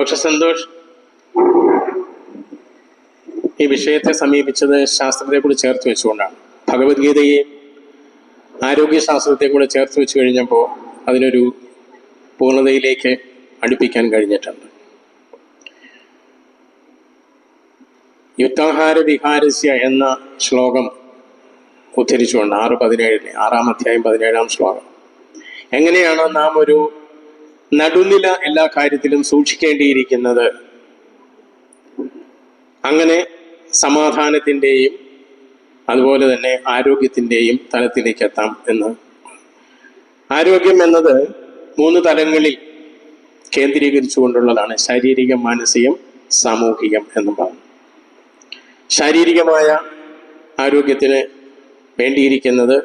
Doctor Santhosh ഈ വിഷയത്തെ സമീപിച്ചത് ശാസ്ത്രത്തെ കൂടി ചേർത്ത് വെച്ചുകൊണ്ടാണ്. ഭഗവത്ഗീതയെ ആരോഗ്യശാസ്ത്രത്തെ കൂടെ ചേർത്ത് വെച്ച് കഴിഞ്ഞപ്പോൾ അതിനൊരു പൂർണ്ണതയിലേക്ക് അടുപ്പിക്കാൻ കഴിഞ്ഞിട്ടുണ്ട്. യുക്താഹാര വിഹാരസ്യ എന്ന ശ്ലോകം ഉദ്ധരിച്ചുകൊണ്ട് 6:17 6-ാം അധ്യായം 17-ാം ശ്ലോകം, എങ്ങനെയാണ് നാം ഒരു നടുനില എല്ലാ കാര്യത്തിലും സൂക്ഷിക്കേണ്ടിയിരിക്കുന്നത്, അങ്ങനെ സമാധാനത്തിൻ്റെയും അതുപോലെ തന്നെ ആരോഗ്യത്തിൻ്റെയും തലത്തിലേക്ക് എത്താം എന്ന്. ആരോഗ്യം എന്നത് 3 തലങ്ങളിൽ കേന്ദ്രീകരിച്ചുകൊണ്ടുള്ളതാണ്: ശാരീരികം, മാനസികം, സാമൂഹികം എന്നും പറഞ്ഞു. ശാരീരികമായ ആരോഗ്യത്തിന് വേണ്ടിയിരിക്കുന്നത്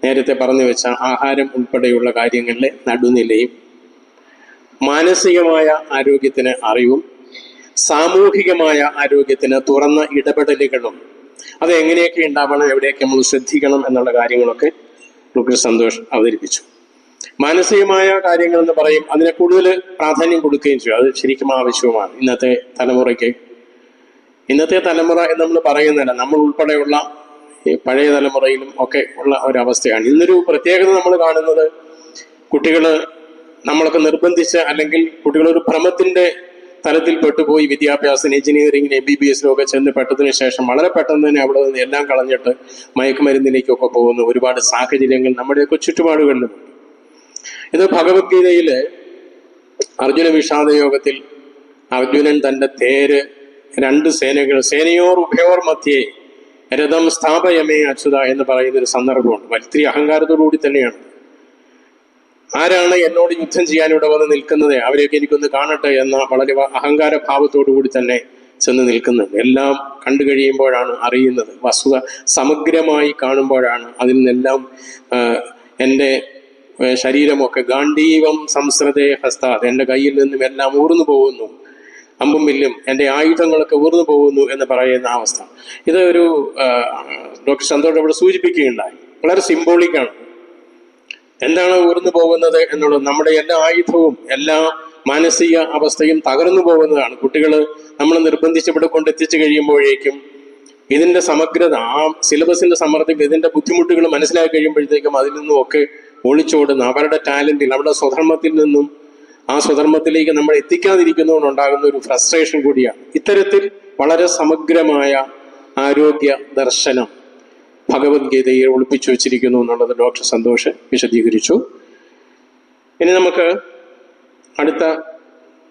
നേരത്തെ പറഞ്ഞു വെച്ച ആഹാരം ഉൾപ്പെടെയുള്ള കാര്യങ്ങളിലെ നടുനിലയും, മാനസികമായ ആരോഗ്യത്തിന് അറിവും, സാമൂഹികമായ ആരോഗ്യത്തിന് തുറന്ന ഇടപെടലുകളും, അത് എങ്ങനെയൊക്കെ ഉണ്ടാവണം, എവിടെയൊക്കെ നമ്മൾ ശ്രദ്ധിക്കണം എന്നുള്ള കാര്യങ്ങളൊക്കെ ഡോക്ടർ സന്തോഷ് അവതരിപ്പിച്ചു. മാനസികമായ കാര്യങ്ങൾ എന്ന് പറയും, അതിനെ കൂടുതൽ പ്രാധാന്യം കൊടുക്കുകയും ചെയ്യും. അത് ശരിക്കും ആവശ്യവുമാണ് ഇന്നത്തെ തലമുറയ്ക്ക്. ഇന്നത്തെ തലമുറ എന്ന് നമ്മൾ പറയുന്നില്ല, നമ്മൾ ഉൾപ്പെടെയുള്ള ഈ പഴയ തലമുറയിലും ഒക്കെ ഉള്ള ഒരവസ്ഥയാണ്. ഇന്നൊരു പ്രത്യേകത നമ്മൾ കാണുന്നത്, കുട്ടികൾ നമ്മളൊക്കെ നിർബന്ധിച്ച് അല്ലെങ്കിൽ കുട്ടികളൊരു ഭ്രമത്തിന്റെ തലത്തിൽ പെട്ടുപോയി വിദ്യാഭ്യാസത്തിന്, എഞ്ചിനീയറിംഗിന്, MBBS ഒക്കെ ചെന്ന് പെട്ടതിന് ശേഷം വളരെ പെട്ടെന്ന് തന്നെ അവിടെ നിന്ന് എല്ലാം കളഞ്ഞിട്ട് മയക്കുമരുന്നിലേക്കൊക്കെ പോകുന്ന ഒരുപാട് സാഹചര്യങ്ങൾ നമ്മുടെയൊക്കെ ചുറ്റുപാടുകളിലുമുണ്ട്. ഇത് ഭഗവത്ഗീതയില് അർജുന വിഷാദ യോഗത്തിൽ അർജുനൻ തന്റെ തേര് 2 സേനകൾ സേനയോർ ഉഭയോർ മധ്യേ രഥം സ്ഥാപയമേ അച്യുത എന്ന് പറയുന്നൊരു സന്ദർഭമുണ്ട്. വലിയ അഹങ്കാരത്തോടുകൂടി തന്നെയാണ്. ആരാണ് എന്നോട് യുദ്ധം ചെയ്യാൻ ഇവിടെ വന്ന് നിൽക്കുന്നത്, അവരെയൊക്കെ എനിക്കൊന്ന് കാണട്ടെ എന്ന വളരെ അഹങ്കാര ഭാവത്തോടു കൂടി തന്നെ ചെന്ന് നിൽക്കുന്നുണ്ട്. എല്ലാം കണ്ടു കഴിയുമ്പോഴാണ് അറിയുന്നത്, വസ്തുത സമഗ്രമായി കാണുമ്പോഴാണ് അതിൽ നിന്നെല്ലാം എൻ്റെ ശരീരമൊക്കെ ഗാണ്ഡീവം സംസ്രതേ ഹസ്താത്, എൻ്റെ കയ്യിൽ നിന്നും എല്ലാം ഊർന്നു പോകുന്നു, അമ്പും വില്ലും എൻ്റെ ആയുധങ്ങളൊക്കെ ഊർന്നു പോകുന്നു എന്ന് പറയുന്ന അവസ്ഥ. ഇത് ഒരു ഡോക്ടർ സന്തോഷ് ഇവിടെ സൂചിപ്പിക്കുകയുണ്ടായി. വളരെ സിംബോളിക്കാണ്. എന്താണ് ഊർന്നു പോകുന്നത് എന്നുള്ളത്? നമ്മുടെ എല്ലാ ആയുധവും എല്ലാ മാനസിക അവസ്ഥയും തകർന്നു പോകുന്നതാണ്. കുട്ടികൾ നമ്മൾ നിർബന്ധിച്ച് ഇവിടെ കൊണ്ടെത്തിച്ചു കഴിയുമ്പോഴേക്കും ഇതിന്റെ സമഗ്രത, ആ സിലബസിന്റെ സമ്മർദ്ദം, ഇതിന്റെ ബുദ്ധിമുട്ടുകൾ മനസ്സിലാക്കി കഴിയുമ്പോഴത്തേക്കും അതിൽ നിന്നും ഒക്കെ ഒളിച്ചോടുന്ന അവരുടെ ടാലന്റിൽ, അവരുടെ സ്വധർമ്മത്തിൽ നിന്നും ആ സ്വധർമ്മത്തിലേക്ക് നമ്മൾ എത്തിക്കാതിരിക്കുന്നതുകൊണ്ടുണ്ടാകുന്ന ഒരു ഫ്രസ്ട്രേഷൻ കൂടിയാണ്. ഇത്തരത്തിൽ വളരെ സമഗ്രമായ ആരോഗ്യ ദർശനം ഭഗവത്ഗീതയെ ഒളിപ്പിച്ചു വച്ചിരിക്കുന്നു എന്നുള്ളത് ഡോക്ടർ സന്തോഷ് വിശദീകരിച്ചു. ഇനി നമുക്ക് അടുത്ത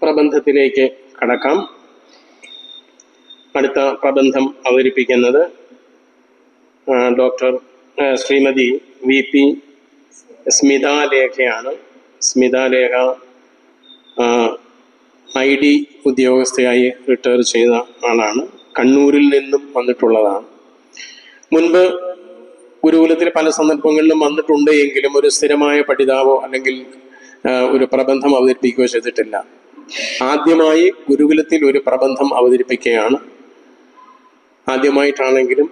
പ്രബന്ധത്തിലേക്ക് കടക്കാം. അടുത്ത പ്രബന്ധം അവതരിപ്പിക്കുന്നത് ഡോക്ടർ ശ്രീമതി VP സ്മിതാലേഖയാണ്. സ്മിതാലേഖ ID ഉദ്യോഗസ്ഥയായി റിട്ടയർ ചെയ്ത ആളാണ്. കണ്ണൂരിൽ നിന്നും വന്നിട്ടുള്ളതാണ്. മുൻപ് ഗുരുകുലത്തിൽ പല സന്ദർഭങ്ങളിലും വന്നിട്ടുണ്ട് എങ്കിലും ഒരു സ്ഥിരമായ പഠിതാവോ അല്ലെങ്കിൽ ഒരു പ്രബന്ധം അവതരിപ്പിക്കുകയോ ചെയ്തിട്ടില്ല. ആദ്യമായി ഗുരുകുലത്തിൽ ഒരു പ്രബന്ധം അവതരിപ്പിക്കുകയാണ്. ആദ്യമായിട്ടാണെങ്കിലും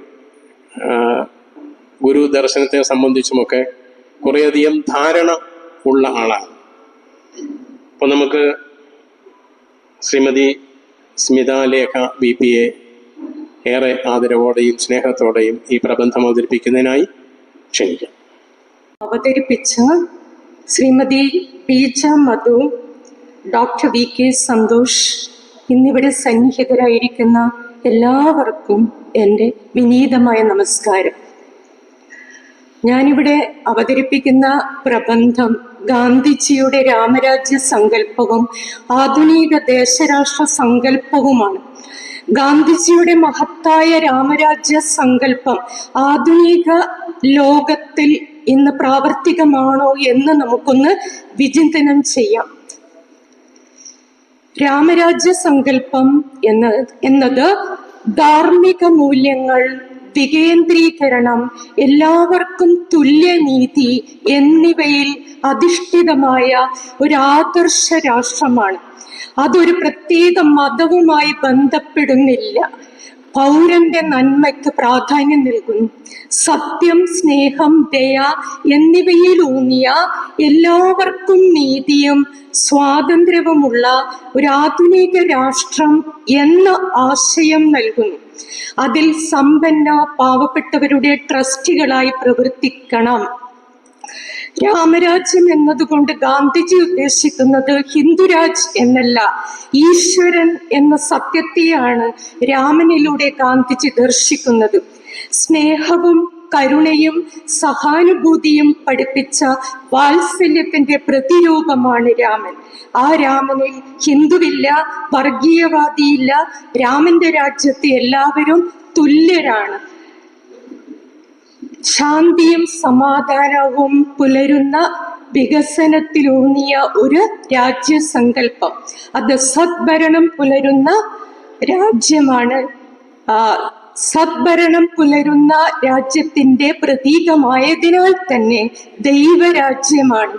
ഗുരു ദർശനത്തെ സംബന്ധിച്ചുമൊക്കെ കുറേയധികം ധാരണ ഉള്ള ആളാണ്. അപ്പോൾ നമുക്ക് ശ്രീമതി സ്മിതാലേഖ VPയെ ഏറെ ആദരവോടെയും സ്നേഹത്തോടെയും ഈ പ്രബന്ധം അവതരിപ്പിക്കുന്നതിനായി ക്ഷണിക്കാം. അവതരിപ്പിച്ച ശ്രീമതി PJ മധു, ഡോക്ടർ VK സന്തോഷ്, ഇന്നിവിടെ സന്നിഹിതരായിരിക്കുന്ന എല്ലാവർക്കും എൻ്റെ വിനീതമായ നമസ്കാരം. ഞാനിവിടെ അവതരിപ്പിക്കുന്ന പ്രബന്ധം ഗാന്ധിജിയുടെ രാമരാജ്യ സങ്കല്പവും ആധുനിക ദേശരാഷ്ട്ര സങ്കല്പവുമാണ്. ഗാന്ധിജിയുടെ മഹത്തായ രാമരാജ്യ സങ്കല്പം ആധുനിക ലോകത്തിൽ ഇന്ന് പ്രാവർത്തികമാണോ എന്ന് നമുക്കൊന്ന് വിചിന്തനം ചെയ്യാം. രാമരാജ്യ സങ്കല്പം എന്നത് ധാർമ്മിക മൂല്യങ്ങൾ, വികേന്ദ്രീകരണം, എല്ലാവർക്കും തുല്യനീതി എന്നിവയിൽ അധിഷ്ഠിതമായ ഒരു ആദർശ രാഷ്ട്രമാണ്. അതൊരു പ്രത്യേക മതവുമായി ബന്ധപ്പെടുന്നില്ല. പൗരന്റെ നന്മയ്ക്ക് പ്രാധാന്യം നൽകുന്നു. സത്യം, സ്നേഹം, ദയ എന്നിവയിലൂന്നിയ എല്ലാവർക്കും നീതിയും സ്വാതന്ത്ര്യവുമുള്ള ഒരു ആധുനിക രാഷ്ട്രം എന്ന ആശയം നൽകുന്നു. അതിൽ സമ്പന്ന പാവപ്പെട്ടവരുടെ ട്രസ്റ്റികളായി പ്രവർത്തിക്കണം. രാമരാജ്യം എന്നതുകൊണ്ട് ഗാന്ധിജി ഉദ്ദേശിക്കുന്നത് ഹിന്ദുരാജ് എന്നല്ല, ഈശ്വരൻ എന്ന സത്യത്തെയാണ് രാമനിലൂടെ ഗാന്ധിജി ദർശിക്കുന്നത്. സ്നേഹവും കരുണയും സഹാനുഭൂതിയും പഠിപ്പിച്ച വാത്സല്യത്തിന്റെ പ്രതിരൂപമാണ് രാമൻ. ആ രാമനിൽ ഹിന്ദുവില്ല, വർഗീയവാദിയില്ല. രാമന്റെ രാജ്യത്ത് എല്ലാവരും തുല്യരാണ്. ശാന്തിയും സമാധാനവും പുലരുന്ന വികസനത്തിലൂന്നിയ ഒരു രാജ്യസങ്കല്പം, അത് സദ്ഭരണം പുലരുന്ന രാജ്യമാണ്. സദ്ഭരണം പുലരുന്ന രാജ്യത്തിന്റെ പ്രതീകമായതിനാൽ തന്നെ ദൈവരാജ്യമാണ്.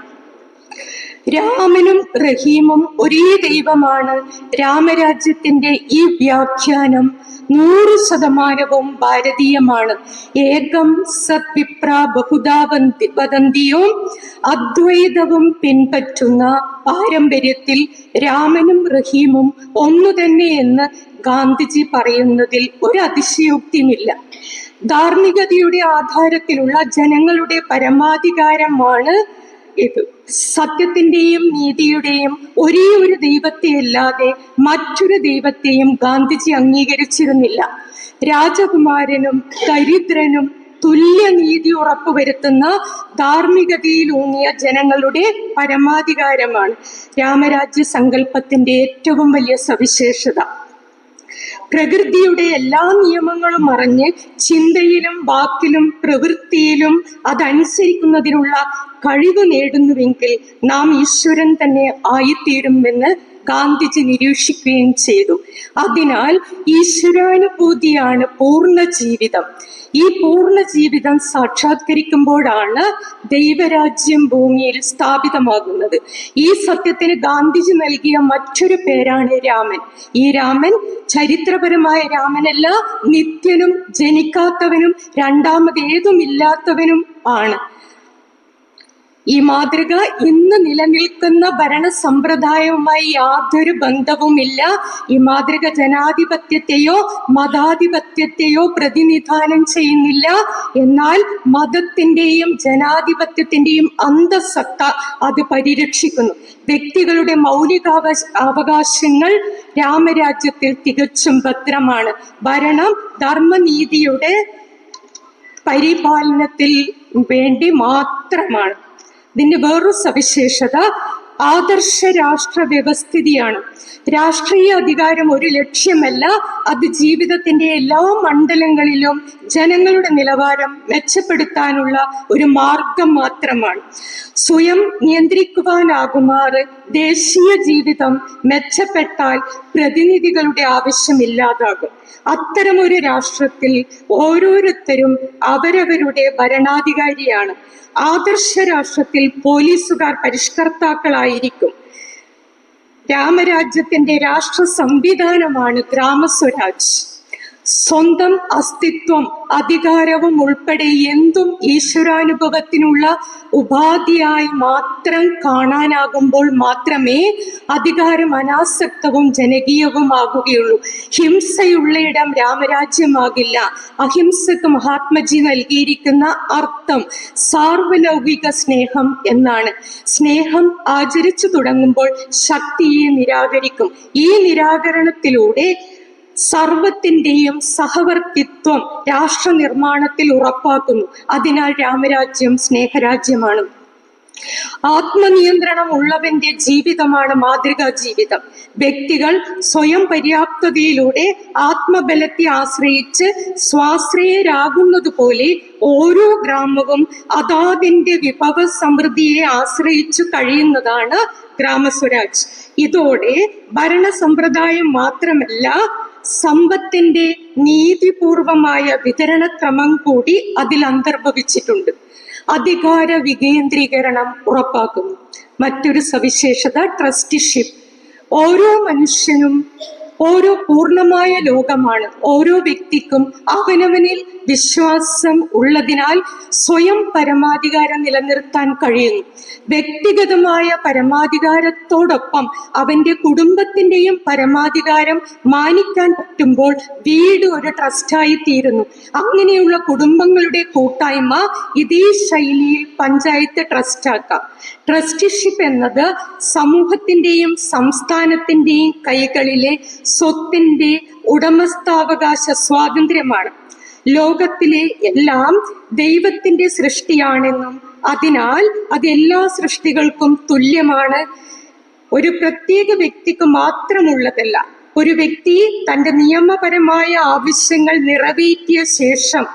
രാമനും റഹീമും ഒരേ ദൈവമാണ്. രാമരാജ്യത്തിന്റെ ഈ വ്യാഖ്യാനം 100% ഭാരതീയമാണ്. ഏകം സത്വിപ്ര ബഹുധാ വദന്തിയും അദ്വൈതവും പിൻപറ്റുന്ന പാരമ്പര്യത്തിൽ രാമനും റഹീമും ഒന്നു തന്നെ എന്ന് ഗാന്ധിജി പറയുന്നതിൽ ഒരു അതിശയോക്തിയുമില്ല. ധാർമ്മികതയുടെ ആധാരത്തിലുള്ള ജനങ്ങളുടെ പരമാധികാരമാണ് ഇത്. സത്യത്തിന്റെയും നീതിയുടെയും ഒരേ ഒരു ദൈവത്തെ അല്ലാതെ മറ്റൊരു ദൈവത്തെയും ഗാന്ധിജി അംഗീകരിച്ചിരുന്നില്ല. രാജകുമാരനും ദരിദ്രനും തുല്യനീതി ഉറപ്പുവരുത്തുന്ന ധാർമ്മികതയിലൂന്നിയ ജനങ്ങളുടെ പരമാധികാരമാണ് രാമരാജ്യ സങ്കല്പത്തിന്റെ ഏറ്റവും വലിയ സവിശേഷത. പ്രകൃതിയുടെ എല്ലാ നിയമങ്ങളും അറിഞ്ഞ് ചിന്തയിലും വാക്കിലും പ്രവൃത്തിയിലും അതനുസരിക്കുന്നതിനുള്ള കഴിവ് നേടുന്നുവെങ്കിൽ നാം ഈശ്വരൻ തന്നെ ആയിത്തീരുമെന്ന് ഗാന്ധിജി നിരീക്ഷിക്കുകയും ചെയ്തു. അതിനാൽ ഈശ്വരാനുഭൂതിയാണ് പൂർണ്ണ ജീവിതം. ഈ പൂർണ്ണ ജീവിതം സാക്ഷാത്കരിക്കുമ്പോഴാണ് ദൈവരാജ്യം ഭൂമിയിൽ സ്ഥാപിതമാകുന്നത്. ഈ സത്യത്തിന് ഗാന്ധിജി നൽകിയ മറ്റൊരു പേരാണ് രാമൻ. ഈ രാമൻ ചരിത്രപരമായ രാമനല്ല, നിത്യനും ജനിക്കാത്തവനും രണ്ടാമതേതുമില്ലാത്തവനും ആണ്. ഈ മാതൃക ഇന്ന് നിലനിൽക്കുന്ന ഭരണ സമ്പ്രദായവുമായി യാതൊരു ബന്ധവുമില്ല. ഈ മാതൃക ജനാധിപത്യത്തെയോ മതാധിപത്യത്തെയോ പ്രതിനിധാനം ചെയ്യുന്നില്ല. എന്നാൽ മതത്തിന്റെയും ജനാധിപത്യത്തിന്റെയും അന്തസത്ത അത് പരിരക്ഷിക്കുന്നു. വ്യക്തികളുടെ അവകാശങ്ങൾ രാമരാജ്യത്തിൽ തികച്ചും ഭദ്രമാണ്. ഭരണം ധർമ്മനീതിയുടെ പരിപാലനത്തിൽ വേണ്ടി മാത്രമാണ്. ഇതിന്റെ വേറൊരു സവിശേഷത ആദർശ രാഷ്ട്ര വ്യവസ്ഥിതിയാണ്. രാഷ്ട്രീയ അധികാരം ഒരു ലക്ഷ്യമല്ല, അത് ജീവിതത്തിന്റെ എല്ലാ മണ്ഡലങ്ങളിലും ജനങ്ങളുടെ നിലവാരം മെച്ചപ്പെടുത്താനുള്ള ഒരു മാർഗം മാത്രമാണ്. സ്വയം നിയന്ത്രിക്കുവാനാകുമാറ് ദേശീയ ജീവിതം മെച്ചപ്പെട്ടാൽ പ്രതിനിധികളുടെ ആവശ്യമില്ലാതാകും. അത്തരമൊരു രാഷ്ട്രത്തിൽ ഓരോരുത്തരും അവരവരുടെ ഭരണാധികാരിയാണ്. ആദർശ രാഷ്ട്രത്തിൽ പോലീസുകാർ പരിഷ്കർത്താക്കളായിരിക്കും. രാമരാജ്യത്തിന്റെ രാഷ്ട്ര സംവിധാനമാണ് ഗ്രാമസ്വരാജ്. സ്വന്തം അസ്തിത്വം അധികാരവും ഉൾപ്പെടെ എന്തും ഈശ്വരാനുഭവത്തിനുള്ള ഉപാധിയായി മാത്രം കാണാനാകുമ്പോൾ മാത്രമേ അധികാരം അനാസക്തവും ജനകീയവുമാകുകയുള്ളൂ. ഹിംസയുള്ളയിടം രാമരാജ്യമാകില്ല. അഹിംസക്ക് മഹാത്മജി നൽകിയിരിക്കുന്ന അർത്ഥം സാർവലൗകിക സ്നേഹം എന്നാണ്. സ്നേഹം ആചരിച്ചു തുടങ്ങുമ്പോൾ ശക്തിയെ നിരാകരിക്കും. ഈ നിരാകരണത്തിലൂടെ സർവത്തിന്റെയും സഹവർത്തിത്വം രാഷ്ട്ര നിർമ്മാണത്തിൽ ഉറപ്പാക്കുന്നു. അതിനാൽ രാമരാജ്യം സ്നേഹരാജ്യമാണ്. ആത്മനിയന്ത്രണം ഉള്ളവന്റെ ജീവിതമാണ് മാതൃകാ ജീവിതം. വ്യക്തികൾ സ്വയം പര്യാപ്തതയിലൂടെ ആത്മബലത്തെ ആശ്രയിച്ച് സ്വാശ്രയരാകുന്നത് പോലെ ഓരോ ഗ്രാമവും അതാതിന്റെ വിഭവ സമൃദ്ധിയെ ആശ്രയിച്ചു കഴിയുന്നതാണ് ഗ്രാമസ്വരാജ്. ഇതോടെ ഭരണ സമ്പ്രദായം മാത്രമല്ല, സമ്പത്തിന്റെ നീതിപൂർവമായ വിതരണക്രമം കൂടി അതിൽ അന്തർഭവിച്ചിട്ടുണ്ട്. അധികാര വികേന്ദ്രീകരണം ഉറപ്പാക്കുന്നു. മറ്റൊരു സവിശേഷത ട്രസ്റ്റിഷിപ്പ്. ഓരോ മനുഷ്യനും ഓരോ പൂർണ്ണമായ ലോകമാണ്. ഓരോ വ്യക്തിക്കും അവനവനിൽ വിശ്വാസം ഉള്ളതിനാൽ സ്വയം പരമാധികാരം നിലനിർത്താൻ കഴിയുന്നു. വ്യക്തിഗതമായ പരമാധികാരത്തോടൊപ്പം അവന്റെ കുടുംബത്തിന്റെയും പരമാധികാരം മാനിക്കാൻ പറ്റുമ്പോൾ വീട് ഒരു ട്രസ്റ്റായി തീരുന്നു. അങ്ങനെയുള്ള കുടുംബങ്ങളുടെ കൂട്ടായ്മ ഇതേ ശൈലിയിൽ പഞ്ചായത്ത് ട്രസ്റ്റാക്കാം. ട്രസ്റ്റിഷിപ്പ് എന്നത് സമൂഹത്തിന്റെയും സംസ്ഥാനത്തിന്റെയും കൈകളിലെ സ്വത്തിന്റെ ഉടമസ്ഥാവകാശ സ്വാതന്ത്ര്യമാണ്. ലോകത്തിലെ എല്ലാം ദൈവത്തിന്റെ സൃഷ്ടിയാണെന്നും അതിനാൽ അത് എല്ലാ സൃഷ്ടികൾക്കും തുല്യമാണ്, ഒരു പ്രത്യേക വ്യക്തിക്ക് മാത്രമുള്ളതല്ല. ഒരു വ്യക്തി തന്റെ നിയമപരമായ ആവശ്യങ്ങൾ നിറവേറ്റിയ ശേഷം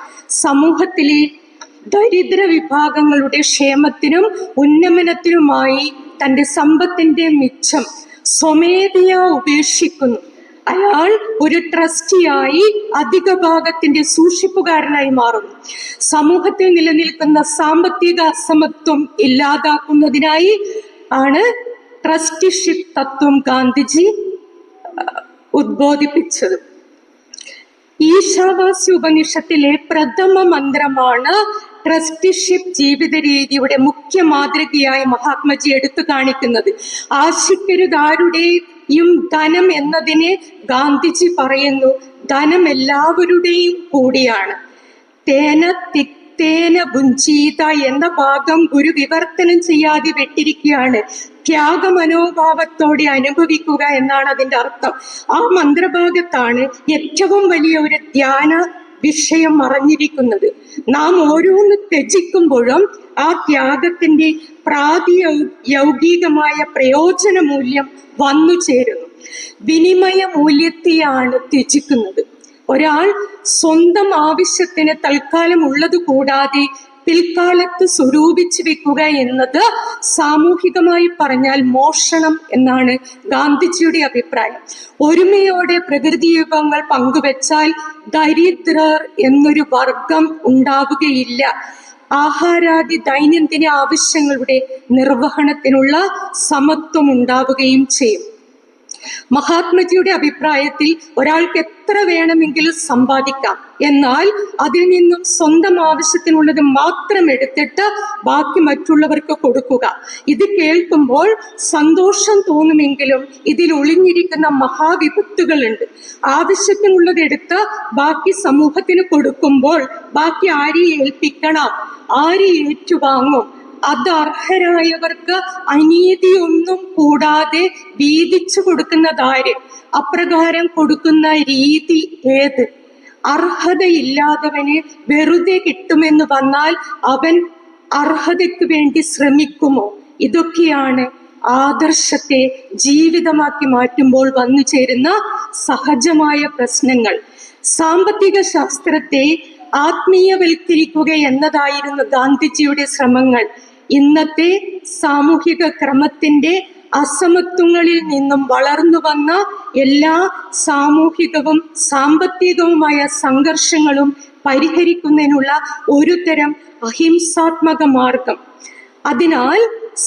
സമൂഹത്തിലെ ദരിദ്ര വിഭാഗങ്ങളുടെ ക്ഷേമത്തിനും ഉന്നമനത്തിനുമായി തന്റെ സമ്പത്തിന്റെ മിച്ചം സ്വമേധയാ ഉപേക്ഷിക്കുന്നു. അയാൾ ഒരു ട്രസ്റ്റിയായി അധിക ഭാഗത്തിന്റെ സൂക്ഷിപ്പുകാരനായി മാറുന്നു. സമൂഹത്തിൽ നിലനിൽക്കുന്ന സാമ്പത്തിക അസമത്വം ഇല്ലാതാക്കുന്നതിനായി ആണ് ട്രസ്റ്റിഷിപ്പ് തത്വം ഗാന്ധിജി ഉദ്ബോധിപ്പിച്ചത്. ഈശാവാസ്യ ഉപനിഷത്തിലെ പ്രഥമ മന്ത്രമാണ് ട്രസ്റ്റിഷിപ്പ് ജീവിത രീതിയുടെ മുഖ്യ മാതൃകയായി മഹാത്മജി എടുത്തു കാണിക്കുന്നത്. ആശിക്കരുതാരുടെയും ധനം എന്നതിനെ ഗാന്ധിജി പറയുന്നു, ധനം എല്ലാവരുടെയും കൂടിയാണ്. തേന തിക്തേന ഭുഞ്ചീത എന്ന ഭാഗം ഗുരു വിവർത്തനം ചെയ്യാതെ വെട്ടിരിക്കുകയാണ്. ത്യാഗമനോഭാവത്തോടെ അനുഭവിക്കുക എന്നാണ് അതിന്റെ അർത്ഥം. ആ മന്ത്രഭാഗത്താണ് ഏറ്റവും വലിയ ഒരു ധ്യാന വിഷയം മറഞ്ഞിരിക്കുന്നത്. നാം ഓരോന്ന് ത്യജിക്കുമ്പോഴും ആ ത്യാഗത്തിന്റെ പ്രാതിയൗകികമായ പ്രയോജന മൂല്യം വന്നു ചേരുന്നു. വിനിമയ മൂല്യത്തെയാണ് ത്യജിക്കുന്നത്. ഒരാൾ സ്വന്തം ആവശ്യത്തിന് തൽക്കാലം ഉള്ളത് കൂടാതെ പിൽക്കാലത്ത് സ്വരൂപിച്ചു വെക്കുക എന്നത് സാമൂഹികമായി പറഞ്ഞാൽ മോഷണം എന്നാണ് ഗാന്ധിജിയുടെ അഭിപ്രായം. ഒരുമയോടെ പ്രകൃതി വിഭവങ്ങൾ പങ്കുവെച്ചാൽ ദരിദ്രർ എന്നൊരു വർഗം ഉണ്ടാവുകയില്ല. ആഹാരാദി ദൈനംദിന ആവശ്യങ്ങളുടെ നിർവഹണത്തിനുള്ള സമത്വം ഉണ്ടാവുകയും ചെയ്യും. മഹാത്മജിയുടെ അഭിപ്രായത്തിൽ ഒരാൾക്ക് എത്ര വേണമെങ്കിലും സമ്പാദിക്കാം, എന്നാൽ അതിൽ നിന്നും സ്വന്തം ആവശ്യത്തിനുള്ളത് മാത്രം എടുത്തിട്ട് ബാക്കി മറ്റുള്ളവർക്ക് കൊടുക്കുക. ഇത് കേൾക്കുമ്പോൾ സന്തോഷം തോന്നുമെങ്കിലും ഇതിൽ ഒളിഞ്ഞിരിക്കുന്ന മഹാവിപത്തുകളുണ്ട്. ആവശ്യത്തിനുള്ളത് എടുത്ത് ബാക്കി സമൂഹത്തിന് കൊടുക്കുമ്പോൾ ബാക്കി ആരെ ഏൽപ്പിക്കണം, ആരെ ഏറ്റുവാങ്ങും? അത് അർഹരായവർക്ക് അനീതിയൊന്നും കൂടാതെ വീതിച്ചു കൊടുക്കുന്നതാര്? അപ്രകാരം കൊടുക്കുന്ന രീതി ഏത്? അർഹതയില്ലാത്തവന് വെറുതെ കിട്ടുമെന്ന് വന്നാൽ അവൻ അർഹതയ്ക്ക് വേണ്ടി ശ്രമിക്കുമോ? ഇതൊക്കെയാണ് ആദർശത്തെ ജീവിതമാക്കി മാറ്റുമ്പോൾ വന്നു ചേരുന്ന സഹജമായ പ്രശ്നങ്ങൾ. സാമ്പത്തിക ശാസ്ത്രത്തെ ആത്മീയവൽക്കരിക്കുക എന്നതായിരുന്നു ഗാന്ധിജിയുടെ ശ്രമങ്ങൾ. ഇന്നത്തെ സാമൂഹിക ക്രമത്തിന്റെ അസമത്വങ്ങളിൽ നിന്നും വളർന്നു വന്ന എല്ലാ സാമൂഹികവും സാമ്പത്തികവുമായ സംഘർഷങ്ങളും പരിഹരിക്കുന്നതിനുള്ള ഒരു തരം അഹിംസാത്മക മാർഗം. അതിനാൽ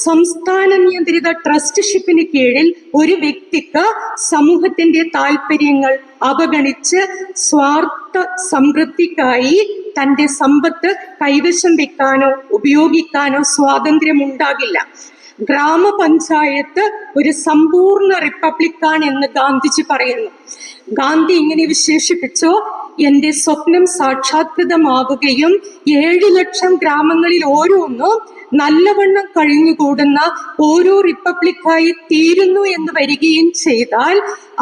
സംസ്ഥാന നിയന്ത്രിത ട്രസ്റ്റിഷിപ്പിന് കീഴിൽ ഒരു വ്യക്തിക്ക് സമൂഹത്തിന്റെ താല്പര്യങ്ങൾ അവഗണിച്ച് സ്വാർത്ഥ സമൃദ്ധിക്കായി തന്റെ സമ്പത്ത് കൈവശം വെക്കാനോ ഉപയോഗിക്കാനോ സ്വാതന്ത്ര്യമുണ്ടാകില്ല. ഗ്രാമപഞ്ചായത്ത് ഒരു സമ്പൂർണ്ണ റിപ്പബ്ലിക്കാണ് എന്ന് ഗാന്ധിജി പറയുന്നു. ഗാന്ധി ഇങ്ങനെ വിശേഷിപ്പിച്ചോ, എന്റെ സ്വപ്നം സാക്ഷാത്കൃതമാവുകയും 7 ലക്ഷം ഗ്രാമങ്ങളിൽ ഓരോന്നും നല്ലവണ്ണം കഴിഞ്ഞുകൂടുന്ന ഓരോ റിപ്പബ്ലിക്കായി തീരുന്നു എന്ന് വരികയും ചെയ്താൽ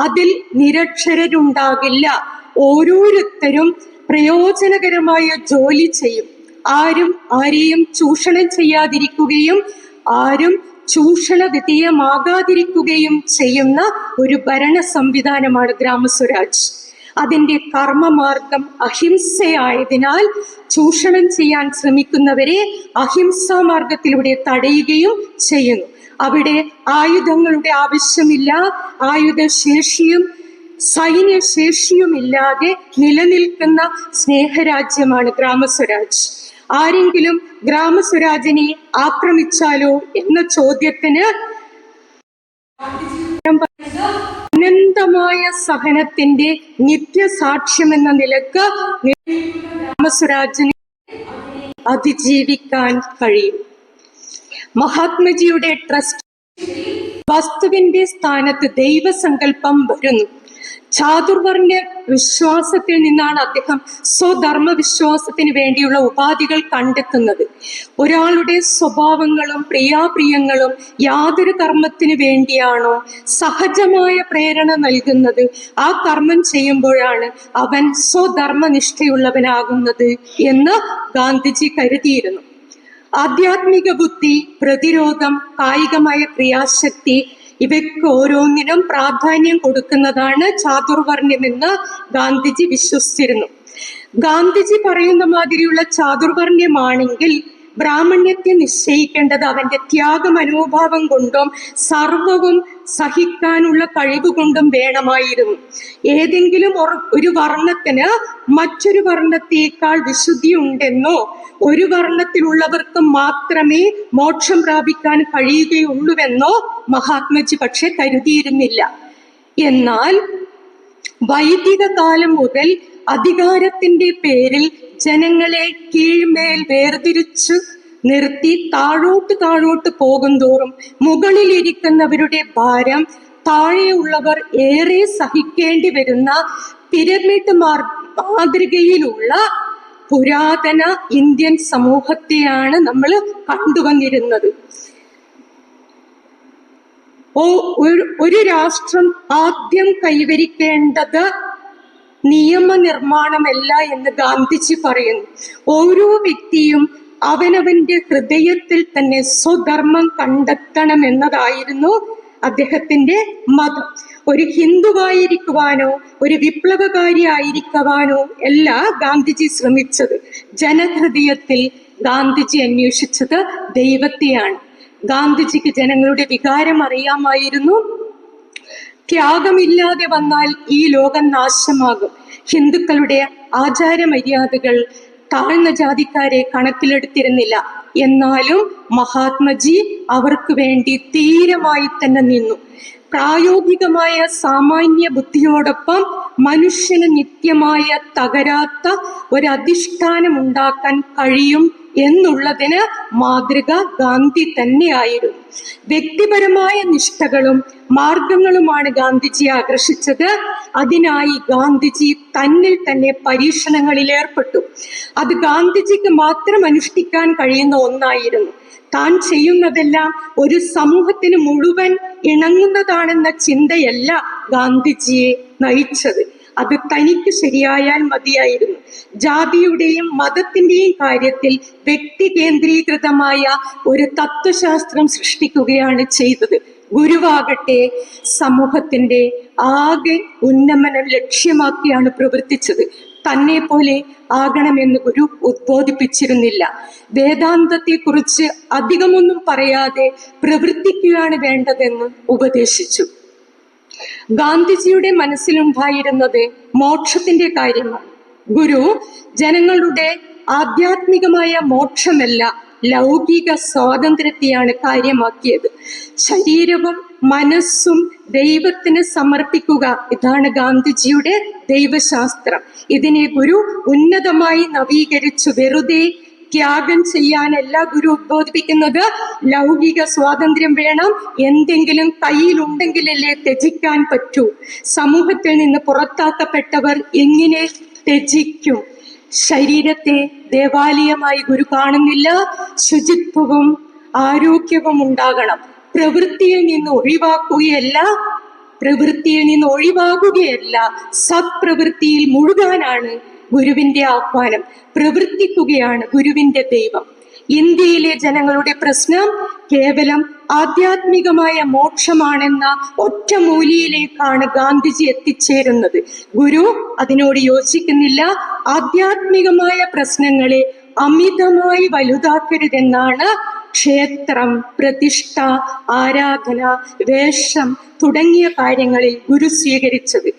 അതിൽ നിരക്ഷരരുണ്ടാകില്ല. ഓരോരുത്തരും പ്രയോജനകരമായ ജോലി ചെയ്യും. ആരും ആരെയും ചൂഷണം ചെയ്യാതിരിക്കുകയും ആരും ചൂഷണ വിധേയമാകാതിരിക്കുകയും ചെയ്യുന്ന ഒരു ഭരണ സംവിധാനമാണ് ഗ്രാമസ്വരാജ്. അതിന്റെ കർമ്മമാർഗം അഹിംസയായതിനാൽ ചൂഷണം ചെയ്യാൻ ശ്രമിക്കുന്നവരെ അഹിംസാ മാർഗത്തിലൂടെ തടയുകയും ചെയ്യുന്നു. അവിടെ ആയുധങ്ങളുടെ ആവശ്യമില്ല. ആയുധശേഷിയും സൈന്യശേഷിയുമില്ലാതെ നിലനിൽക്കുന്ന സ്നേഹരാജ്യമാണ് ഗ്രാമസ്വരാജ്. ആരെങ്കിലും ഗ്രാമസ്വരാജിനെ ആക്രമിച്ചാലോ എന്ന ചോദ്യത്തിന് അനന്തമായ ഉന്നതമായ സഹനത്തിന്റെ നിത്യസാക്ഷ്യം എന്ന നിലക്ക് ഗ്രാമസ്വരാജിനെ അതിജീവിക്കാൻ കഴിയും. മഹാത്മജിയുടെ ട്രസ്റ്റ് വസ്തുവിന്റെ സ്ഥാനത്ത് ദൈവസങ്കല്പം വരുന്നു. ചാതുർവർണ്ണ വിശ്വാസത്തിൽ നിന്നാണ് അദ്ദേഹം സ്വധർമ്മ വിശ്വാസത്തിന് വേണ്ടിയുള്ള ഉപാധികൾ കണ്ടെത്തുന്നത്. ഒരാളുടെ സ്വഭാവങ്ങളും പ്രിയാപ്രിയങ്ങളും യാതൊരു കർമ്മത്തിന് വേണ്ടിയാണോ സഹജമായ പ്രേരണ നൽകുന്നത്, ആ കർമ്മം ചെയ്യുമ്പോഴാണ് അവൻ സ്വധർമ്മനിഷ്ഠയുള്ളവനാകുന്നത് എന്ന് ഗാന്ധിജി കരുതിയിരുന്നു. ആധ്യാത്മിക ബുദ്ധി, പ്രതിരോധം, കായികമായ ക്രിയാശക്തി ഇവയ്ക്ക് ഓരോന്നിനും പ്രാധാന്യം കൊടുക്കുന്നതാണ് ചാതുർവർണ്ണ്യമെന്ന് ഗാന്ധിജി വിശ്വസിച്ചിരുന്നു. ഗാന്ധിജി പറയുന്ന മാതിരിയുള്ള ചാതുർവർണ്ണ്യമാണെങ്കിൽ ബ്രാഹ്മണ്യത്തെ നിശ്ചയിക്കേണ്ടത് അവന്റെ ത്യാഗമനോഭാവം കൊണ്ടും സർവവും സഹിക്കാനുള്ള കഴിവ് കൊണ്ടും വേണമായിരുന്നു. ഏതെങ്കിലും ഒരു വർണ്ണത്തിന് മറ്റൊരു വർണ്ണത്തേക്കാൾ വിശുദ്ധി ഉണ്ടെന്നോ ഒരു വർണ്ണത്തിലുള്ളവർക്ക് മാത്രമേ മോക്ഷം പ്രാപിക്കാൻ കഴിയുകയുള്ളൂവെന്നോ മഹാത്മജി പക്ഷെ കരുതിയിരുന്നില്ല. എന്നാൽ വൈദിക കാലം മുതൽ അധികാരത്തിന്റെ പേരിൽ ജനങ്ങളെ കീഴ്മേൽ വേർതിരിച്ചു നിർത്തി താഴോട്ട് പോകുന്തോറും മുകളിലിരിക്കുന്നവരുടെ ഭാരം താഴെയുള്ളവർ ഏറെ സഹിക്കേണ്ടി വരുന്ന പിരമിഡ് മാതൃകയിലുള്ള പുരാതന ഇന്ത്യൻ സമൂഹത്തെയാണ് നമ്മൾ കണ്ടുവന്നിരുന്നത്. ഒരു രാഷ്ട്രം ആദ്യം കൈവരിക്കേണ്ടത് നിയമനിർമ്മാണമല്ല എന്ന് ഗാന്ധിജി പറയുന്നു. ഓരോ വ്യക്തിയും അവനവന്റെ ഹൃദയത്തിൽ തന്നെ സ്വധർമ്മം കണ്ടെത്തണമെന്നതായിരുന്നു അദ്ദേഹത്തിന്റെ മതം. ഒരു ഹിന്ദുവായിരിക്കുവാനോ ഒരു വിപ്ലവകാരി ആയിരിക്കുവാനോ അല്ല ഗാന്ധിജി ശ്രമിച്ചത്. ജനഹൃദയത്തിൽ ഗാന്ധിജി അന്വേഷിച്ചത് ദൈവത്തെയാണ്. ഗാന്ധിജിക്ക് ജനങ്ങളുടെ വികാരം അറിയാമായിരുന്നു. ത്യാഗമില്ലാതെ വന്നാൽ ഈ ലോകം നാശമാകും. ഹിന്ദുക്കളുടെ ആചാരമര്യാദകൾ താഴ്ന്ന ജാതിക്കാരെ കണക്കിലെടുത്തിരുന്നില്ല. എന്നാലും മഹാത്മജി അവർക്ക് വേണ്ടി ധീരമായി തന്നെ നിന്നു. പ്രായോഗികമായ സാമാന്യ ബുദ്ധിയോടൊപ്പം മനുഷ്യന് നിത്യമായ തകരാത്ത ഒരധിഷ്ഠാനം ഉണ്ടാക്കാൻ കഴിയും എന്നുള്ളതിന് മാതൃക ഗാന്ധി തന്നെയായിരുന്നു. വ്യക്തിപരമായ നിഷ്ഠകളും മാർഗങ്ങളുമാണ് ഗാന്ധിജിയെ ആകർഷിച്ചത്. അതിനായി ഗാന്ധിജി തന്നിൽ തന്നെ പരീക്ഷണങ്ങളിൽ ഏർപ്പെട്ടു. അത് ഗാന്ധിജിക്ക് മാത്രം അനുഷ്ഠിക്കാൻ കഴിയുന്ന ഒന്നായിരുന്നു. താൻ ചെയ്യുന്നതെല്ലാം ഒരു സമൂഹത്തിന് മുഴുവൻ ഇണങ്ങുന്നതാണെന്ന ചിന്തയല്ല ഗാന്ധിജിയെ നയിച്ചത്. അത് തനിക്ക് ശരിയായാൽ മതിയായിരുന്നു. ജാതിയുടെയും മതത്തിന്റെയും കാര്യത്തിൽ വ്യക്തി കേന്ദ്രീകൃതമായ ഒരു തത്വശാസ്ത്രം സൃഷ്ടിക്കുകയാണ് ചെയ്തത്. ഗുരുവാകട്ടെ സമൂഹത്തിന്റെ ആകെ ഉന്നമനം ലക്ഷ്യമാക്കിയാണ് പ്രവർത്തിച്ചത്. തന്നെ പോലെ ആകണമെന്ന് ഗുരു ഉദ്ബോധിപ്പിച്ചിരുന്നില്ല. വേദാന്തത്തെക്കുറിച്ച് അധികമൊന്നും പറയാതെ പ്രവർത്തിക്കുകയാണ് വേണ്ടതെന്ന് ഉപദേശിച്ചു. ഗാന്ധിജിയുടെ മനസ്സിലുണ്ടായിരുന്നത് മോക്ഷത്തിന്റെ കാര്യമാണ്. ഗുരു ജനങ്ങളുടെ ആധ്യാത്മികമായ മോക്ഷമല്ല, ലൗകിക സ്വാതന്ത്ര്യത്തെയാണ് കാര്യമാക്കിയത്. ശരീരവും മനസ്സും ദൈവത്തിന് സമർപ്പിക്കുക, ഇതാണ് ഗാന്ധിജിയുടെ ദൈവശാസ്ത്രം. ഇതിനെ ഗുരു ഉന്നതമായി നവീകരിച്ചു. വെറുതെ ത്യാഗം ചെയ്യാനല്ല ഗുരു ഉദ്ബോധിപ്പിക്കുന്നത്. ലൗകിക സ്വാതന്ത്ര്യം വേണം. എന്തെങ്കിലും കയ്യിലുണ്ടെങ്കിലല്ലേ ത്യജിക്കാൻ പറ്റൂ. സമൂഹത്തിൽ നിന്ന് പുറത്താക്കപ്പെട്ടവർ എങ്ങനെ ത്യജിക്കും? ശരീരത്തെ ദേവാലയമായി ഗുരു കാണുന്നില്ല. ശുചിത്വവും ആരോഗ്യവും ഉണ്ടാകണം. പ്രവൃത്തിയിൽ നിന്ന് ഒഴിവാകുകയല്ല, സത്പ്രവൃത്തിയിൽ മുഴുകാനാണ് ഗുരുവിന്റെ ആഹ്വാനം. പ്രവർത്തിക്കുകയാണ് ഗുരുവിന്റെ ദൈവം. ഇന്ത്യയിലെ ജനങ്ങളുടെ പ്രശ്നം കേവലം ആധ്യാത്മികമായ മോക്ഷമാണെന്ന ഒറ്റമൂലിയിലേക്കാണ് ഗാന്ധിജി എത്തിച്ചേരുന്നത്. ഗുരു അതിനോട് യോജിക്കുന്നില്ല. ആധ്യാത്മികമായ പ്രശ്നങ്ങളെ അമിതമായി വലുതാക്കരുതെന്നാണ് ക്ഷേത്രം, പ്രതിഷ്ഠ, ആരാധന, വേഷം തുടങ്ങിയ കാര്യങ്ങളിൽ ഗുരു സ്വീകരിച്ചത്.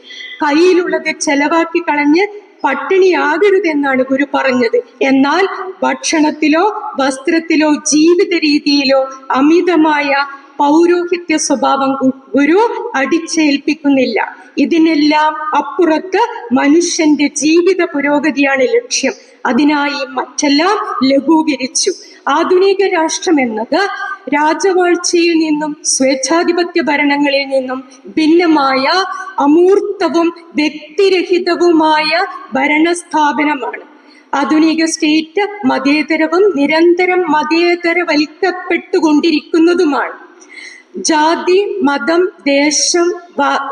കയ്യിലുള്ളത് ചെലവാക്കി കളഞ്ഞ് പട്ടിണിയാകരുതെന്നാണ് ഗുരു പറഞ്ഞത്. എന്നാൽ ഭക്ഷണത്തിലോ വസ്ത്രത്തിലോ ജീവിത രീതിയിലോ അമിതമായ പൗരോഹിത്യ സ്വഭാവം ഗുരു അടിച്ചേൽപ്പിക്കുന്നില്ല. ഇതിനെല്ലാം അപ്പുറത്ത് മനുഷ്യന്റെ ജീവിത പുരോഗതിയാണ് ലക്ഷ്യം. അതിനായി മറ്റെല്ലാം ലഘൂകരിച്ചു. ആധുനിക രാഷ്ട്രം എന്നത് രാജവാഴ്ചയിൽ നിന്നും സ്വേച്ഛാധിപത്യ ഭരണങ്ങളിൽ നിന്നും ഭിന്നമായ അമൂർത്തവും വ്യക്തിരഹിതവുമായ ഭരണസ്ഥാപനമാണ്. ആധുനിക സ്റ്റേറ്റ് മതേതരവും നിരന്തരം മതേതരവൽക്കപ്പെട്ടുകൊണ്ടിരിക്കുന്നതുമാണ്. ജാതി, മതം, ദേശം,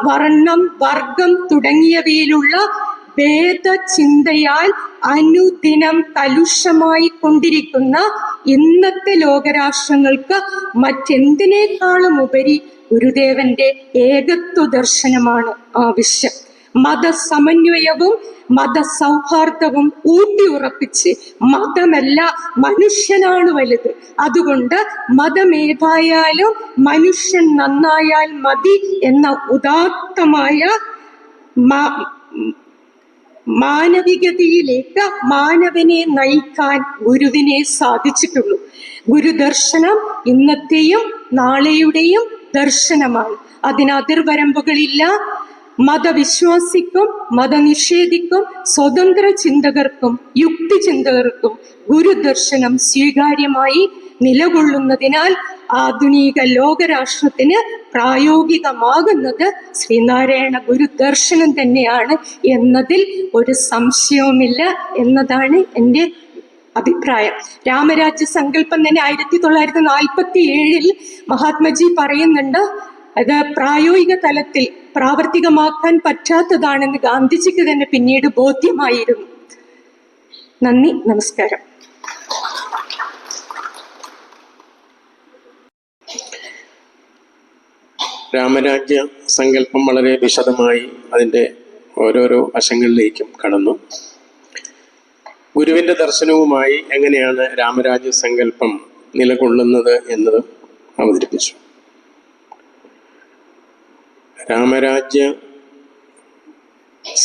വർണ്ണം, വർഗം തുടങ്ങിയവയിലുള്ള ഭേദചിന്തയാൽ അനുദിനം കലുഷമായി കൊണ്ടിരിക്കുന്ന ഇന്നത്തെ ലോകരാഷ്ട്രങ്ങൾക്ക് മറ്റെന്തിനേക്കാളും ഉപരി ഗുരുദേവന്റെ ഏകത്വ ദർശനമാണ് ആവശ്യം. മതസമന്വയവും മതസൗഹാർദ്ദവും ഊട്ടിയുറപ്പിച്ച് മതമല്ല മനുഷ്യനാണ് വലുത്, അതുകൊണ്ട് മതമേതായാലും മനുഷ്യൻ നന്നായാൽ മതി എന്ന ഉദാത്തമായ മാനവികതയിലേക്ക് മാനവനെ നയിക്കാൻ ഗുരുവിനെ സാധിച്ചിട്ടുള്ളൂ. ഗുരുദർശനം ഇന്നത്തെയും നാളെയുടെയും ദർശനമാണ്. അതിന് അതിർവരമ്പുകളില്ല. മതവിശ്വാസിക്കും മതനിഷേധിക്കും സ്വതന്ത്ര ചിന്തകർക്കും യുക്തിചിന്തകർക്കും ഗുരുദർശനം സ്വീകാര്യമായി നിലകൊള്ളുന്നതിനാൽ ആധുനിക ലോകരാഷ്ട്രത്തിന് പ്രായോഗികമാകുന്നത് ശ്രീനാരായണ ഗുരുദർശനം തന്നെയാണ് എന്നതിൽ ഒരു സംശയവുമില്ല എന്നതാണ് എൻ്റെ അഭിപ്രായം. രാമരാജ്യ സങ്കല്പം തന്നെ 1947 മഹാത്മജി പറയുന്നുണ്ട്. അത് പ്രായോഗിക തലത്തിൽ പ്രാവർത്തികമാക്കാൻ പറ്റാത്തതാണെന്ന് ഗാന്ധിജിക്ക് തന്നെ പിന്നീട് ബോധ്യമായിരുന്നു. നന്ദി, നമസ്കാരം. രാമരാജ്യ സങ്കല്പം വളരെ വിശദമായി അതിൻ്റെ ഓരോരോ വശങ്ങളിലേക്കും കടന്നു. ഗുരുവിൻ്റെ ദർശനവുമായി എങ്ങനെയാണ് രാമരാജ്യ സങ്കല്പം നിലകൊള്ളുന്നത് എന്നതും അവതരിപ്പിച്ചു. രാമരാജ്യ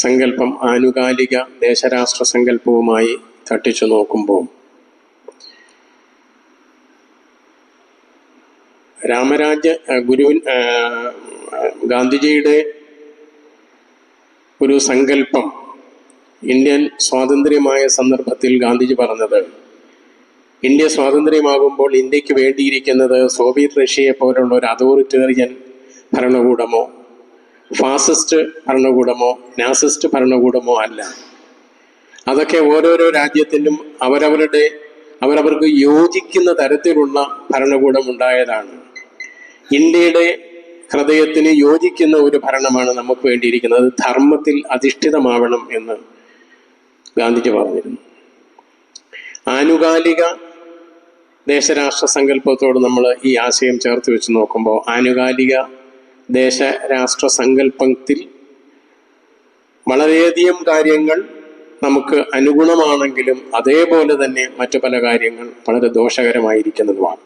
സങ്കല്പം ആനുകാലിക ദേശരാഷ്ട്ര സങ്കല്പവുമായി തട്ടിച്ചു നോക്കുമ്പോൾ ഗാന്ധിജിയുടെ ഒരു സങ്കല്പം ഇന്ത്യൻ സ്വാതന്ത്ര്യമായ സന്ദർഭത്തിൽ ഗാന്ധിജി പറഞ്ഞത്, ഇന്ത്യ സ്വാതന്ത്ര്യമാകുമ്പോൾ ഇന്ത്യക്ക് വേണ്ടിയിരിക്കുന്നത് സോവിയറ്റ് റഷ്യയെ പോലുള്ള ഒരു അതോറിറ്റേറിയൻ ഭരണകൂടമോ ഫാസിസ്റ്റ് ഭരണകൂടമോ നാസിസ്റ്റ് ഭരണകൂടമോ അല്ല. അതൊക്കെ ഓരോരോ രാജ്യത്തിനും അവരവർക്ക് യോജിക്കുന്ന തരത്തിലുള്ള ഭരണകൂടം ഉണ്ടായതാണ്. ഇന്ത്യയുടെ ഹൃദയത്തിന് യോജിക്കുന്ന ഒരു ഭരണമാണ് നമുക്ക് വേണ്ടിയിരിക്കുന്നത്. ധർമ്മത്തിൽ അധിഷ്ഠിതമാവണം എന്ന് ഗാന്ധിജി പറഞ്ഞിരുന്നു. ആനുകാലിക ദേശരാഷ്ട്ര സങ്കല്പത്തോട് നമ്മൾ ഈ ആശയം ചേർത്ത് വെച്ച് നോക്കുമ്പോൾ ആനുകാലിക ദേശരാഷ്ട്ര സങ്കല്പത്തിൽ വളരെയധികം കാര്യങ്ങൾ നമുക്ക് അനുഗുണമാണെങ്കിലും അതേപോലെ തന്നെ മറ്റു പല കാര്യങ്ങൾ വളരെ ദോഷകരമായിരിക്കുന്നതുമാണ്.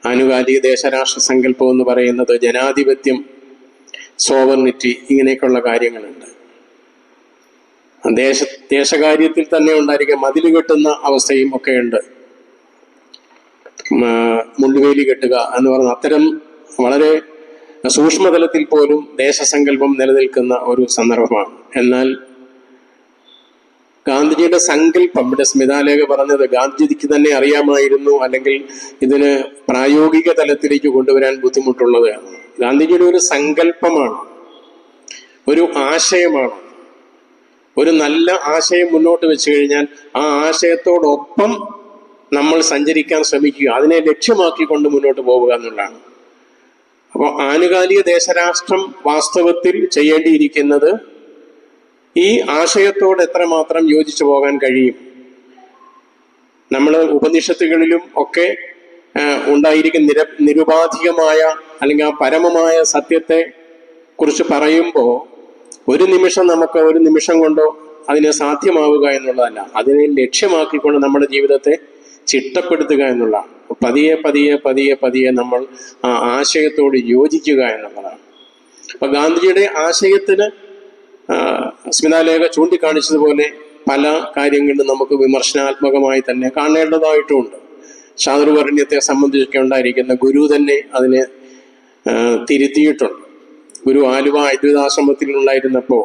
ആനുകാലിക ദേശരാഷ്ട്ര സങ്കല്പം എന്ന് പറയുന്നത് ജനാധിപത്യം, സോവർണിറ്റി, ഇങ്ങനെയൊക്കെയുള്ള കാര്യങ്ങളുണ്ട്. ദേശകാര്യത്തിൽ തന്നെ ഉണ്ടായിരിക്കുക മതിൽ കെട്ടുന്ന അവസ്ഥയും ഒക്കെ ഉണ്ട്. മുള്ളുവേലി കെട്ടുക എന്ന് പറഞ്ഞ അത്തരം വളരെ സൂക്ഷ്മതലത്തിൽ പോലും ദേശസങ്കല്പം നിലനിൽക്കുന്ന ഒരു സന്ദർഭമാണ്. എന്നാൽ ഗാന്ധിജിയുടെ സങ്കല്പം, ഇവിടെ സ്മിതാലേഖ പറഞ്ഞത് ഗാന്ധിജിക്ക് തന്നെ അറിയാമായിരുന്നു, അല്ലെങ്കിൽ ഇതിന് പ്രായോഗിക തലത്തിലേക്ക് കൊണ്ടുവരാൻ ബുദ്ധിമുട്ടുള്ളത്. ഗാന്ധിജിയുടെ ഒരു സങ്കല്പമാണ്, ഒരു ആശയമാണ്. ഒരു നല്ല ആശയം മുന്നോട്ട് വെച്ച് കഴിഞ്ഞാൽ ആ ആശയത്തോടൊപ്പം നമ്മൾ സഞ്ചരിക്കാൻ ശ്രമിക്കുക, അതിനെ ലക്ഷ്യമാക്കിക്കൊണ്ട് മുന്നോട്ട് പോവുക എന്നുള്ളതാണ്. അപ്പോൾ ആനുകാലിക ദേശരാഷ്ട്രം വാസ്തവത്തിൽ ചെയ്യേണ്ടിയിരിക്കുന്നത് ഈ ആശയത്തോട് എത്രമാത്രം യോജിച്ചു പോകാൻ കഴിയും. നമ്മൾ ഉപനിഷത്തുകളിലും ഒക്കെ ഉണ്ടായിരിക്കുന്ന നിരുപാധികമായ അല്ലെങ്കിൽ ആ പരമമായ സത്യത്തെ കുറിച്ച് പറയുമ്പോൾ ഒരു നിമിഷം കൊണ്ടോ അതിനെ സാധ്യമാവുക എന്നുള്ളതല്ല, അതിനെ ലക്ഷ്യമാക്കിക്കൊണ്ട് നമ്മുടെ ജീവിതത്തെ ചിട്ടപ്പെടുത്തുക എന്നുള്ളതാണ്. പതിയെ പതിയെ പതിയെ പതിയെ നമ്മൾ ആ ആശയത്തോട് യോജിക്കുക എന്നുള്ളതാണ്. അപ്പൊ ഗാന്ധിജിയുടെ ആശയത്തിന് സ്മിതാലേഖ ചൂണ്ടിക്കാണിച്ചതുപോലെ പല കാര്യങ്ങളിലും നമുക്ക് വിമർശനാത്മകമായി തന്നെ കാണേണ്ടതായിട്ടുമുണ്ട്. ചാതുർവർണ്ണ്യത്തെ സംബന്ധിച്ചൊക്കെ ഉണ്ടായിരിക്കുന്ന ഗുരു തന്നെ അതിനെ തിരുത്തിയിട്ടുണ്ട്. ഗുരു ആലുവ അദ്വൈതാശ്രമത്തിൽ ഉണ്ടായിരുന്നപ്പോൾ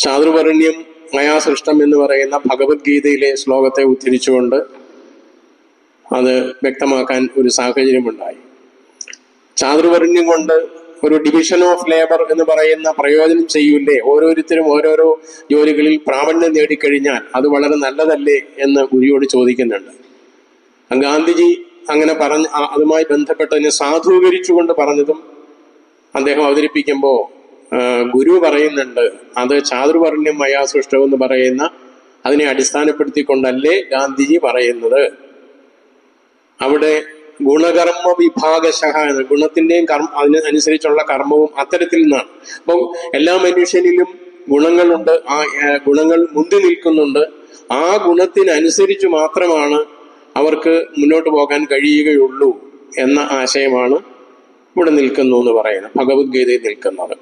ചാതുർവർണ്ണ്യം മയാ സൃഷ്ടം എന്ന് പറയുന്ന ഭഗവത്ഗീതയിലെ ശ്ലോകത്തെ ഉദ്ധരിച്ചുകൊണ്ട് അത് വ്യക്തമാക്കാൻ ഒരു സാഹചര്യമുണ്ടായി. ചാതുർവർണ്ണ്യം കൊണ്ട് ഒരു ഡിവിഷൻ ഓഫ് ലേബർ എന്ന് പറയുന്ന പ്രയോജനം ചെയ്യൂലേ? ഓരോരുത്തരും ഓരോരോ ജോലികളിൽ പ്രാവീണ്യം നേടിക്കഴിഞ്ഞാൽ അത് വളരെ നല്ലതല്ലേ എന്ന് ഗുരുയോട് ചോദിക്കുന്നുണ്ട്. ഗാന്ധിജി അങ്ങനെ പറഞ്ഞ് അതുമായി ബന്ധപ്പെട്ടതിനെ സാധൂകരിച്ചുകൊണ്ട് പറഞ്ഞതും അദ്ദേഹം അവതരിപ്പിക്കുമ്പോൾ ഗുരു പറയുന്നുണ്ട്, അത് ചാതുർവർണ്ണ്യം മയാ സൃഷ്ടം എന്ന് പറയുന്ന അതിനെ അടിസ്ഥാനപ്പെടുത്തിക്കൊണ്ടല്ലേ ഗാന്ധിജി പറയുന്നത്. അവിടെ ഗുണകർമ്മ വിഭാഗശഃ എന്ന ഗുണത്തിന്റെയും അതിനനുസരിച്ചുള്ള കർമ്മവും അത്തരത്തിൽ നിന്നാണ്. അപ്പം എല്ലാ മനുഷ്യനിലും ഗുണങ്ങളുണ്ട്, ആ ഗുണങ്ങൾ മുന്തി നിൽക്കുന്നുണ്ട്. ആ ഗുണത്തിനനുസരിച്ച് മാത്രമാണ് അവർക്ക് മുന്നോട്ട് പോകാൻ കഴിയുകയുള്ളൂ എന്ന ആശയമാണ് ഇവിടെ നിൽക്കുന്നു എന്ന് പറയുന്നത്, ഭഗവത്ഗീതയിൽ നിൽക്കുന്നത്.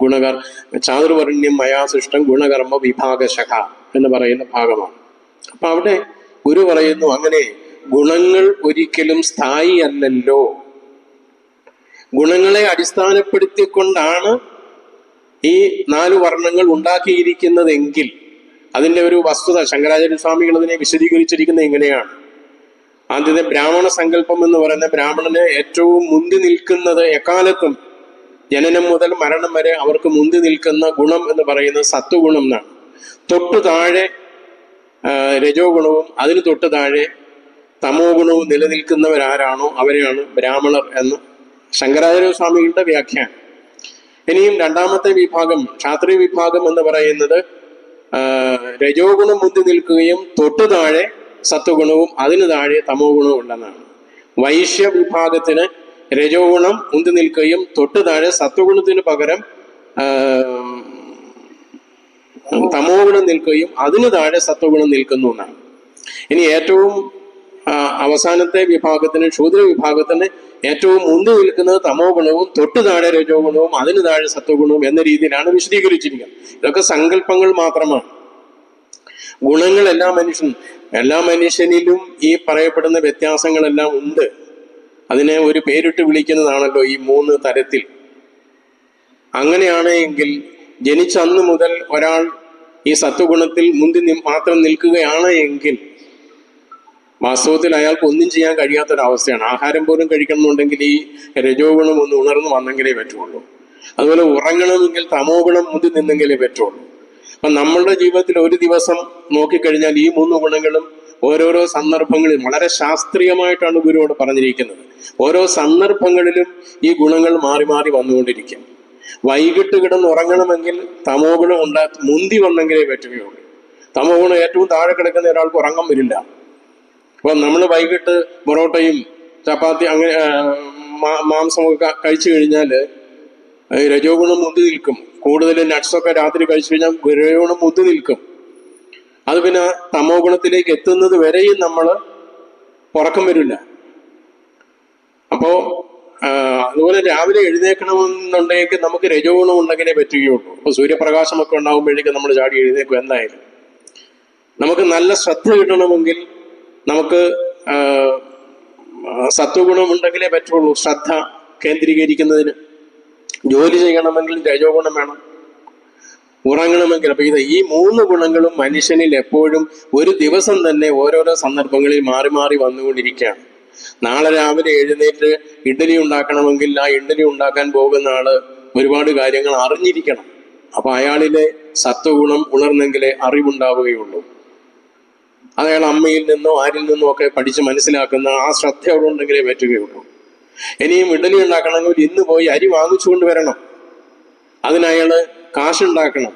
ചാതുർവർണ്ണ്യം മയാ സൃഷ്ടം ഗുണകർമ്മ വിഭാഗശഃ എന്ന് പറയുന്ന ഭാഗമാണ്. അപ്പൊ അവിടെ ഗുരു പറയുന്നു, അങ്ങനെ ഗുണങ്ങൾ ഒരിക്കലും സ്ഥായി അല്ലല്ലോ. ഗുണങ്ങളെ അടിസ്ഥാനപ്പെടുത്തിക്കൊണ്ടാണ് ഈ 4 വർണ്ണങ്ങൾ ഉണ്ടാക്കിയിരിക്കുന്നതെങ്കിൽ അതിന്റെ ഒരു വസ്തുത ശങ്കരാചാര്യ സ്വാമികൾ അതിനെ വിശദീകരിച്ചിരിക്കുന്നത് എങ്ങനെയാണ്? ആദ്യത്തെ ബ്രാഹ്മണ സങ്കല്പം എന്ന് പറയുന്ന ബ്രാഹ്മണന് ഏറ്റവും മുന്തി നിൽക്കുന്നത് എക്കാലത്തും ജനനം മുതൽ മരണം വരെ അവർക്ക് മുന്തി നിൽക്കുന്ന ഗുണം എന്ന് പറയുന്നത് സത്വഗുണം എന്നാണ്. തൊട്ടു താഴെ രജോ ഗുണവും അതിന് തൊട്ടു താഴെ തമോ ഗുണവും നിലനിൽക്കുന്നവരാരാണോ അവരെയാണ് ബ്രാഹ്മണർ എന്ന് ശങ്കരാചാര്യ സ്വാമികളുടെ വ്യാഖ്യാനം. ഇനിയും രണ്ടാമത്തെ വിഭാഗം ക്ഷാത്രിയ വിഭാഗം എന്ന് പറയുന്നത് രജോ ഗുണം മുന്തി നിൽക്കുകയും തൊട്ടു താഴെ സത്വഗുണവും അതിന് താഴെ തമോ ഗുണവും ഉണ്ടെന്നാണ്. വൈശ്യ വിഭാഗത്തിന് രജോ ഗുണം മുന്തി നിൽക്കുകയും തൊട്ടു താഴെ സത്വഗുണത്തിന് പകരം തമോ ഗുണം നിൽക്കുകയും അതിന് താഴെ സത്വഗുണം നിൽക്കുന്നു എന്നാണ്. ഇനി ഏറ്റവും അവസാനത്തെ വിഭാഗത്തിന് ശൂദ്ര വിഭാഗത്തിന് ഏറ്റവും മുന്തി നിൽക്കുന്നത് തമോ ഗുണവും തൊട്ടു താഴെ രജോ ഗുണവും അതിന് താഴെ സത്വഗുണവും എന്ന രീതിയിലാണ് വിശദീകരിച്ചിരിക്കുന്നത്. ഇതൊക്കെ സങ്കല്പങ്ങൾ മാത്രമാണ്. ഗുണങ്ങൾ എല്ലാ മനുഷ്യനിലും ഈ പറയപ്പെടുന്ന വ്യത്യാസങ്ങളെല്ലാം ഉണ്ട്. അതിനെ ഒരു പേരിട്ട് വിളിക്കുന്നതാണല്ലോ ഈ 3 തരത്തിൽ. അങ്ങനെയാണ് എങ്കിൽ ജനിച്ച അന്ന് മുതൽ ഒരാൾ ഈ സത്വഗുണത്തിൽ മുന്തി മാത്രം നിൽക്കുകയാണ് എങ്കിൽ വാസ്തവത്തിൽ അയാൾക്ക് ഒന്നും ചെയ്യാൻ കഴിയാത്തൊരവസ്ഥയാണ്. ആഹാരം പോലും കഴിക്കണമെന്നുണ്ടെങ്കിൽ ഈ രജോ ഗുണം ഒന്ന് ഉണർന്നു വന്നെങ്കിലേ പറ്റുള്ളൂ. അതുപോലെ ഉറങ്ങണമെങ്കിൽ തമോ ഗുണം മുന്തി നിന്നെങ്കിലേ പറ്റുള്ളൂ. അപ്പൊ നമ്മളുടെ ജീവിതത്തിൽ ഒരു ദിവസം നോക്കിക്കഴിഞ്ഞാൽ ഈ 3 ഗുണങ്ങളും ഓരോരോ സന്ദർഭങ്ങളിൽ വളരെ ശാസ്ത്രീയമായിട്ടാണ് ഗുരുവോട് പറഞ്ഞിരിക്കുന്നത്. ഓരോ സന്ദർഭങ്ങളിലും ഈ ഗുണങ്ങൾ മാറി മാറി വന്നുകൊണ്ടിരിക്കും. വൈകിട്ട് കിടന്ന് ഉറങ്ങണമെങ്കിൽ തമോ ഗുണം മുന്തി വന്നെങ്കിലേ പറ്റുകയുള്ളൂ. തമോ ഗുണം ഏറ്റവും താഴെ കിടക്കുന്ന ഒരാൾക്ക് ഉറങ്ങാൻ വരില്ല. അപ്പൊ നമ്മൾ വൈകിട്ട് പൊറോട്ടയും ചപ്പാത്തി അങ്ങനെ മാംസമൊക്കെ കഴിച്ചു കഴിഞ്ഞാൽ രജോ ഗുണം മുന്തി നിൽക്കും. കൂടുതൽ നട്ട്സൊക്കെ രാത്രി കഴിച്ചു കഴിഞ്ഞാൽ രജോ ഗുണം മുന്തി നിൽക്കും. അത് പിന്നെ തമോ ഗുണത്തിലേക്ക് എത്തുന്നത് വരെയും നമ്മൾ ഉറക്കം വരില്ല. അപ്പോ അതുപോലെ രാവിലെ എഴുന്നേൽക്കണമെന്നുണ്ടെങ്കിൽ നമുക്ക് രജോ ഗുണം ഉണ്ടെങ്കിലേ പറ്റുകയുള്ളൂ. അപ്പൊ സൂര്യപ്രകാശമൊക്കെ ഉണ്ടാകുമ്പോഴേക്കും നമ്മൾ ചാടി എഴുന്നേക്കും. എന്തായാലും നമുക്ക് നല്ല ശ്രദ്ധ കിട്ടണമെങ്കിൽ നമുക്ക് സത്വഗുണം ഉണ്ടെങ്കിലേ പറ്റുള്ളൂ. ശ്രദ്ധ കേന്ദ്രീകരിക്കുന്നതിന് ജോലി ചെയ്യണമെങ്കിൽ രജോ ഗുണം വേണം. ഉറങ്ങണമെങ്കിൽ അപ്പൊ ഈ 3 ഗുണങ്ങളും മനുഷ്യനിൽ എപ്പോഴും ഒരു ദിവസം തന്നെ ഓരോരോ സന്ദർഭങ്ങളിൽ മാറി മാറി വന്നുകൊണ്ടിരിക്കുകയാണ്. നാളെ രാവിലെ എഴുന്നേറ്റ് ഇഡ്ഡലി ഉണ്ടാക്കണമെങ്കിൽ ആ ഇഡ്ഡലി ഉണ്ടാക്കാൻ പോകുന്ന ആള് ഒരുപാട് കാര്യങ്ങൾ അറിഞ്ഞിരിക്കണം. അപ്പൊ അയാളിലെ സത്വഗുണം ഉണർന്നെങ്കിലേ അറിവുണ്ടാവുകയുള്ളൂ. അയാൾ അമ്മയിൽ നിന്നോ ആരിൽ നിന്നോ ഒക്കെ പഠിച്ച് മനസ്സിലാക്കുന്ന ആ ശ്രദ്ധ അവിടെ ഉണ്ടെങ്കിലേ പറ്റുകയുള്ളൂ. ഇനിയും ഇഡ്ഡലി ഉണ്ടാക്കണമെങ്കിൽ ഇന്ന് പോയി അരി വാങ്ങിച്ചുകൊണ്ട് വരണം. അതിനയാള് കാശുണ്ടാക്കണം.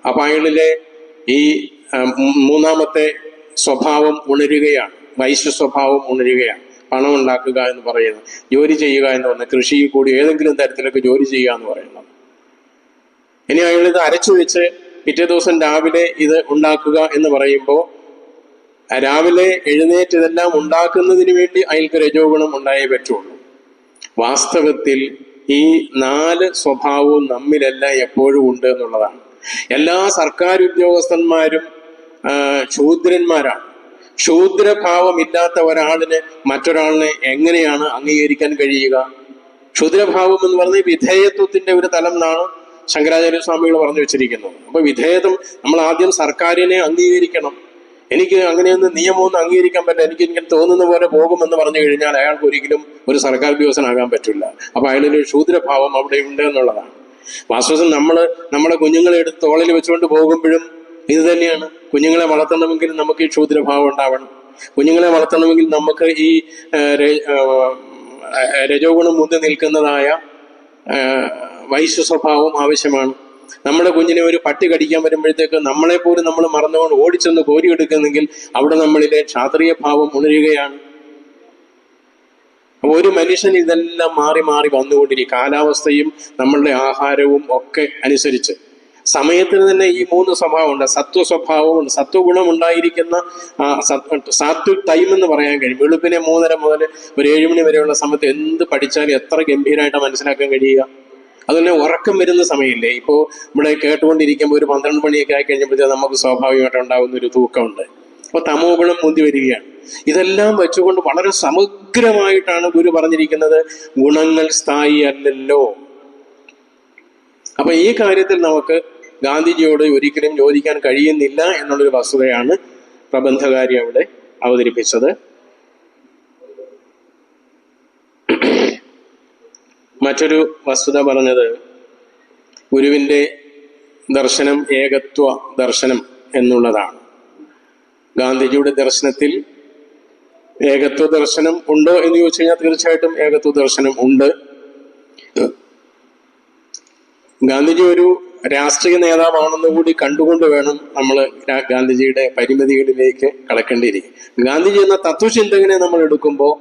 അപ്പൊ അയാളിലെ ഈ 3ാമത്തെ സ്വഭാവം ഉണരുകയാണ്, വൈശ്യ സ്വഭാവം ഉണരുകയാണ്. പണം ഉണ്ടാക്കുക എന്ന് പറയുന്നത്, ജോലി ചെയ്യുക എന്ന് പറയുന്നത്, കൃഷിയിൽ കൂടി ഏതെങ്കിലും തരത്തിലൊക്കെ ജോലി ചെയ്യുക എന്ന് പറയുന്നത്. ഇനി അയാളിത് അരച്ചു വെച്ച് പിറ്റേ ദിവസം രാവിലെ ഇത് ഉണ്ടാക്കുക എന്ന് പറയുമ്പോൾ രാവിലെ എഴുന്നേറ്റ് ഇതെല്ലാം ഉണ്ടാക്കുന്നതിന് വേണ്ടി അയാൾക്ക് രജോ ഗുണം ഉണ്ടായേ പറ്റുള്ളൂ. വാസ്തവത്തിൽ ഈ 4 സ്വഭാവവും നമ്മിലെല്ലാം എപ്പോഴും ഉണ്ട് എന്നുള്ളതാണ്. എല്ലാ സർക്കാർ ഉദ്യോഗസ്ഥന്മാരും ശൂദ്രന്മാരാണ്. ക്ഷൂദ്രഭാവമില്ലാത്ത ഒരാളിന് മറ്റൊരാളിനെ എങ്ങനെയാണ് അംഗീകരിക്കാൻ കഴിയുക? ക്ഷുദ്രഭാവം എന്ന് പറഞ്ഞാൽ വിധേയത്വത്തിന്റെ ഒരു തലം എന്നാണ് ശങ്കരാചാര്യ സ്വാമികൾ പറഞ്ഞു വെച്ചിരിക്കുന്നത്. അപ്പൊ വിധേയത്വം, നമ്മൾ ആദ്യം സർക്കാരിനെ അംഗീകരിക്കണം. എനിക്ക് അങ്ങനെയൊന്നും നിയമമൊന്നും അംഗീകരിക്കാൻ പറ്റില്ല, എനിക്ക് ഇങ്ങനെ തോന്നുന്ന പോലെ പോകുമെന്ന് പറഞ്ഞു കഴിഞ്ഞാൽ അയാൾക്ക് ഒരിക്കലും ഒരു സർക്കാർ ഉദ്യോഗസ്ഥനാകാൻ പറ്റില്ല. അപ്പൊ അയാളൊരു ക്ഷൂദ്രഭാവം അവിടെ ഉണ്ട് എന്നുള്ളതാണ്. വാസ്തവത്തിൽ നമ്മുടെ കുഞ്ഞുങ്ങളെ എടുത്ത് തോളിൽ വെച്ചുകൊണ്ട് പോകുമ്പോഴും ഇത് തന്നെയാണ്. കുഞ്ഞുങ്ങളെ വളർത്തണമെങ്കിൽ നമുക്ക് ഈ ക്ഷൂദ്രഭാവം ഉണ്ടാവണം. കുഞ്ഞുങ്ങളെ വളർത്തണമെങ്കിൽ നമുക്ക് ഈ രജോ ഗുണം മുന്നിൽ നിൽക്കുന്നതായ വൈശ്യ സ്വഭാവം ആവശ്യമാണ്. നമ്മുടെ കുഞ്ഞിനെ ഒരു പട്ടി കടിക്കാൻ വരുമ്പോഴത്തേക്ക് നമ്മളെപ്പോലും നമ്മൾ മറന്നുകൊണ്ട് ഓടിച്ചെന്ന് കോരിയെടുക്കുന്നെങ്കിൽ അവിടെ നമ്മളിലെ ക്ഷാത്രീയ ഭാവം ഉണരുകയാണ്. അപ്പൊ ഒരു മനുഷ്യൻ ഇതെല്ലാം മാറി മാറി വന്നുകൊണ്ടിരിക്കും. കാലാവസ്ഥയും നമ്മളുടെ ആഹാരവും ഒക്കെ അനുസരിച്ച് സമയത്തിന് തന്നെ ഈ 3 സ്വഭാവമുണ്ട്. സത്വ സ്വഭാവമുണ്ട്, സത്വഗുണം ഉണ്ടായിരിക്കുന്ന സാത്വിക് ടൈം എന്ന് പറയാൻ കഴിയും. വെളുപ്പിനെ 3:30 മുതൽ ഒരു 7 മണി വരെയുള്ള സമയത്ത് എന്ത് പഠിച്ചാലും എത്ര ഗംഭീരമായിട്ട് മനസ്സിലാക്കാൻ കഴിയുക. അതുപോലെ ഉറക്കം വരുന്ന സമയമില്ലേ, ഇപ്പോൾ ഇവിടെ കേട്ടുകൊണ്ടിരിക്കുമ്പോൾ ഒരു 12 മണിയൊക്കെ ആയി കഴിഞ്ഞപ്പോഴത്തേക്ക് നമുക്ക് സ്വാഭാവികമായിട്ട് ഉണ്ടാകുന്ന ഒരു തൂക്കമുണ്ട്. അപ്പോൾ തമോ ഗുണം മുന്തി വരികയാണ്. ഇതെല്ലാം വെച്ചുകൊണ്ട് വളരെ സമഗ്രമായിട്ടാണ് ഗുരു പറഞ്ഞിരിക്കുന്നത്, ഗുണങ്ങൾ സ്ഥായി അല്ലല്ലോ. അപ്പൊ ഈ കാര്യത്തിൽ നമുക്ക് ഗാന്ധിജിയോട് ഒരിക്കലും യോജിക്കാൻ കഴിയുന്നില്ല എന്നുള്ളൊരു വസ്തുതയാണ് പ്രബന്ധകാരി അവിടെ അവതരിപ്പിച്ചത്. മറ്റൊരു വസ്തുത പറഞ്ഞത് ഗുരുവിൻ്റെ ദർശനം ഏകത്വ ദർശനം എന്നുള്ളതാണ്. ഗാന്ധിജിയുടെ ദർശനത്തിൽ ഏകത്വ ദർശനം ഉണ്ടോ എന്ന് ചോദിച്ചു കഴിഞ്ഞാൽ തീർച്ചയായിട്ടും ഏകത്വ ദർശനം ഉണ്ട്. ഗാന്ധിജി ഒരു രാഷ്ട്രീയ നേതാവാണെന്ന് കൂടി കണ്ടുകൊണ്ട് വേണം നമ്മൾ ഗാന്ധിജിയുടെ പരിമിതികളിലേക്ക് കടക്കേണ്ടിയിരിക്കും. ഗാന്ധിജി എന്ന തത്വചിന്തകനെ നമ്മൾ എടുക്കുമ്പോൾ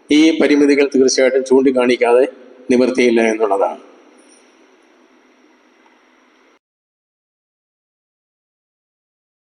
ഈ പരിമിതികൾ തീർച്ചയായിട്ടും ചൂണ്ടിക്കാണിക്കാതെ നിവൃത്തിയില്ല എന്നുള്ളതാണ്.